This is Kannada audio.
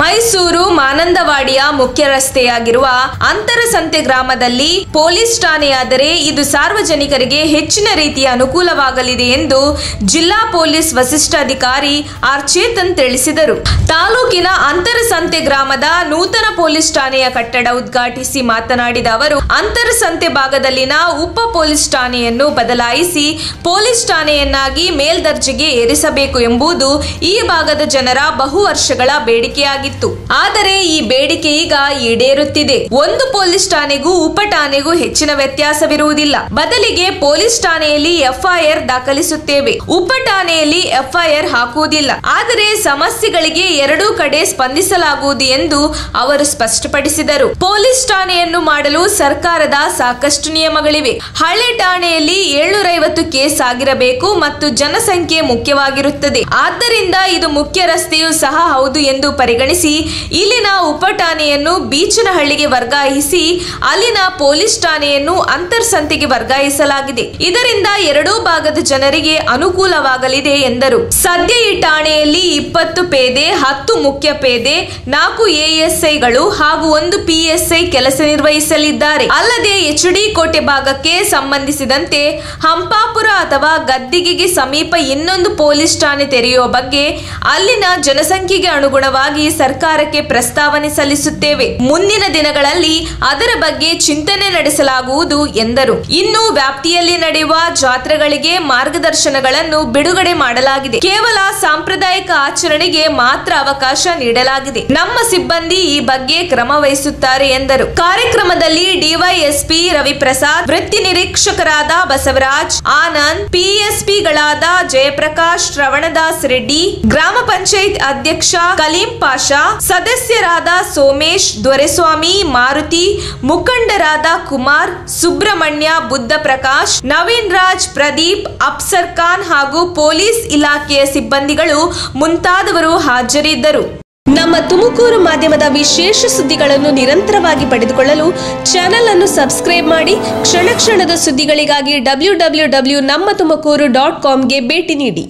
ಮೈಸೂರು ಮಾನಂದವಾಡಿಯ ಮುಖ್ಯ ರಸ್ತೆಯಾಗಿರುವ ಅಂತರಸಂತೆ ಗ್ರಾಮದಲ್ಲಿ ಪೊಲೀಸ್ ಠಾಣೆಯಾದರೆ ಇದು ಸಾರ್ವಜನಿಕರಿಗೆ ಹೆಚ್ಚಿನ ರೀತಿಯ ಅನುಕೂಲವಾಗಲಿದೆ ಎಂದು ಜಿಲ್ಲಾ ಪೊಲೀಸ್ ವರಿಷ್ಠಾಧಿಕಾರಿ ಆರ್ ಚೇತನ್ ತಿಳಿಸಿದರು. ತಾಲೂಕಿನ ಅಂತರಸಂತೆ ಗ್ರಾಮದ ನೂತನ ಪೊಲೀಸ್ ಠಾಣೆಯ ಕಟ್ಟಡ ಉದ್ಘಾಟಿಸಿ ಮಾತನಾಡಿದ ಅವರು, ಅಂತರಸಂತೆ ಭಾಗದಲ್ಲಿನ ಉಪ ಪೊಲೀಸ್ ಠಾಣೆಯನ್ನು ಬದಲಾಯಿಸಿ ಪೊಲೀಸ್ ಠಾಣೆಯನ್ನಾಗಿ ಮೇಲ್ದರ್ಜೆಗೆ ಏರಿಸಬೇಕು ಎಂಬುದು ಈ ಭಾಗದ ಜನರ ಬಹು ವರ್ಷಗಳ ಬೇಡಿಕೆಯಾಗಿತ್ತು. ಆದರೆ ಈ ಬೇಡಿಕೆ ಈಗ ಈಡೇರುತ್ತಿದೆ. ಒಂದು ಪೊಲೀಸ್ ಠಾಣೆಗೂ ಉಪ ಠಾಣೆಗೂ ಹೆಚ್ಚಿನ ವ್ಯತ್ಯಾಸವಿರುವುದಿಲ್ಲ. ಬದಲಿಗೆ ಪೊಲೀಸ್ ಠಾಣೆಯಲ್ಲಿ ಎಫ್ಐಆರ್ ದಾಖಲಿಸುತ್ತೇವೆ, ಉಪ ಠಾಣೆಯಲ್ಲಿ ಎಫ್ಐಆರ್ ಹಾಕುವುದಿಲ್ಲ. ಆದರೆ ಸಮಸ್ಯೆಗಳಿಗೆ ಎರಡೂ ಕಡೆ ಸ್ಪಂದಿಸಲಾಗುವುದು ಎಂದು ಅವರು ಸ್ಪಷ್ಟಪಡಿಸಿದರು. ಪೊಲೀಸ್ ಠಾಣೆಯನ್ನು ಮಾಡಲು ಸರ್ಕಾರದ ಸಾಕಷ್ಟು ನಿಯಮಗಳಿವೆ. ಹಳೆ ಠಾಣೆಯಲ್ಲಿ 750 ಕೇಸ್ ಆಗಿರಬೇಕು ಮತ್ತು ಜನಸಂಖ್ಯೆ ಮುಖ್ಯವಾಗಿರುತ್ತದೆ. ಆದ್ದರಿಂದ ಇದು ಮುಖ್ಯ ರಸ್ತೆಯೂ ಸಹ ಹೌದು ಎಂದು ಪರಿಗಣಿಸಿ ಇಲ್ಲಿನ ಉಪ ಠಾಣೆಯನ್ನು ಬೀಚನಹಳ್ಳಿಗೆ ವರ್ಗಾಯಿಸಿ ಅಲ್ಲಿನ ಪೊಲೀಸ್ ಠಾಣೆಯನ್ನು ಅಂತರ್ಸಂತೆಗೆ ವರ್ಗಾಯಿಸಲಾಗಿದೆ. ಇದರಿಂದ ಎರಡೂ ಭಾಗದ ಜನರಿಗೆ ಅನುಕೂಲವಾಗಲಿದೆ ಎಂದರು. ಸದ್ಯ ಈ ಠಾಣೆಯಲ್ಲಿ 20 ಪೇದೆ, 10 ಮುಖ್ಯ ಪೇದೆ, 4 ಎಎಸ್ಐಗಳು ಹಾಗೂ 1 ಪಿಎಸ್ಐ ಕೆಲಸ ನಿರ್ವಹಿಸಲಿದ್ದಾರೆ. ಅಲ್ಲದೆ ಎಚ್ಡಿ ಕೋಟೆ ಭಾಗಕ್ಕೆ ಸಂಬಂಧಿಸಿದಂತೆ ಹಂಪಾಪುರ ಅಥವಾ ಗದ್ದಿಗೆಗೆ ಸಮೀಪ ಇನ್ನೊಂದು ಪೊಲೀಸ್ ಠಾಣೆ ತೆರೆಯುವ ಬಗ್ಗೆ ಅಲ್ಲಿನ ಜನಸಂಖ್ಯೆಗೆ ಅನುಗುಣವಾಗಿ ಸರ್ಕಾರಕ್ಕೆ ಪ್ರಸ್ತಾವನೆ ಸಲ್ಲಿಸುತ್ತೇವೆ. ಮುಂದಿನ ದಿನಗಳಲ್ಲಿ ಅದರ ಬಗ್ಗೆ ಚಿಂತನೆ ನಡೆಸಲಾಗುವುದು ಎಂದರು. ಇನ್ನು ವ್ಯಾಪ್ತಿಯಲ್ಲಿ ನಡೆಯುವ ಜಾತ್ರೆಗಳಿಗೆ ಮಾರ್ಗದರ್ಶನಗಳನ್ನು ಬಿಡುಗಡೆ ಮಾಡಲಾಗಿದೆ. ಕೇವಲ ಸಾಂಪ್ರದಾಯಿಕ ಆಚರಣೆಗೆ ಮಾತ್ರ ಅವಕಾಶ ನೀಡಲಾಗಿದೆ. ನಮ್ಮ ಸಿಬ್ಬಂದಿ ಈ ಬಗ್ಗೆ ಕ್ರಮ ವಹಿಸುತ್ತಾರೆ ಎಂದರು. ಕಾರ್ಯಕ್ರಮದಲ್ಲಿ ಡಿವೈಎಸ್ಪಿ ರವಿಪ್ರಸಾದ್, ವೃತ್ತಿ ನಿರೀಕ್ಷಕರಾದ ಬಸವರಾಜ್, ಆನಂದ್, ಪಿಎಸ್ಪಿಗಳಾದ ಜಯಪ್ರಕಾಶ್, ಶ್ರವಣದಾಸ್ ರೆಡ್ಡಿ, ಗ್ರಾಮ ಪಂಚಾಯತ್ ಅಧ್ಯಕ್ಷ ಕಲೀಂ ಪಾಷಾ, ಸದಸ್ಯರಾದ ಸೋಮೇಶ್, ದೊರೆಸ್ವಾಮಿ, ಮಾರುತಿ, ಮುಖಂಡರಾದ ಕುಮಾರ್, ಸುಬ್ರಹ್ಮಣ್ಯ, ಬುದ್ಧ ಪ್ರಕಾಶ್, ನವೀನ್ ರಾಜ್, ಪ್ರದೀಪ್, ಅಫ್ಸರ್ ಖಾನ್ ಹಾಗೂ ಪೊಲೀಸ್ ಇಲಾಖೆಯ ಸಿಬ್ಬಂದಿಗಳು ಮುಂತಾದವರು ಹಾಜರಿದ್ದರು. ನಮ್ಮ ತುಮಕೂರು ಮಾಧ್ಯಮದ ವಿಶೇಷ ಸುದ್ದಿಗಳನ್ನು ನಿರಂತರವಾಗಿ ಪಡೆದುಕೊಳ್ಳಲು ಚಾನೆಲ್ ಅನ್ನು ಸಬ್ಸ್ಕ್ರೈಬ್ ಮಾಡಿ. ಕ್ಷಣ ಕ್ಷಣದ ಸುದ್ದಿಗಳಿಗಾಗಿ www.nammathumakuru.com ಗೆ ಭೇಟಿ ನೀಡಿ.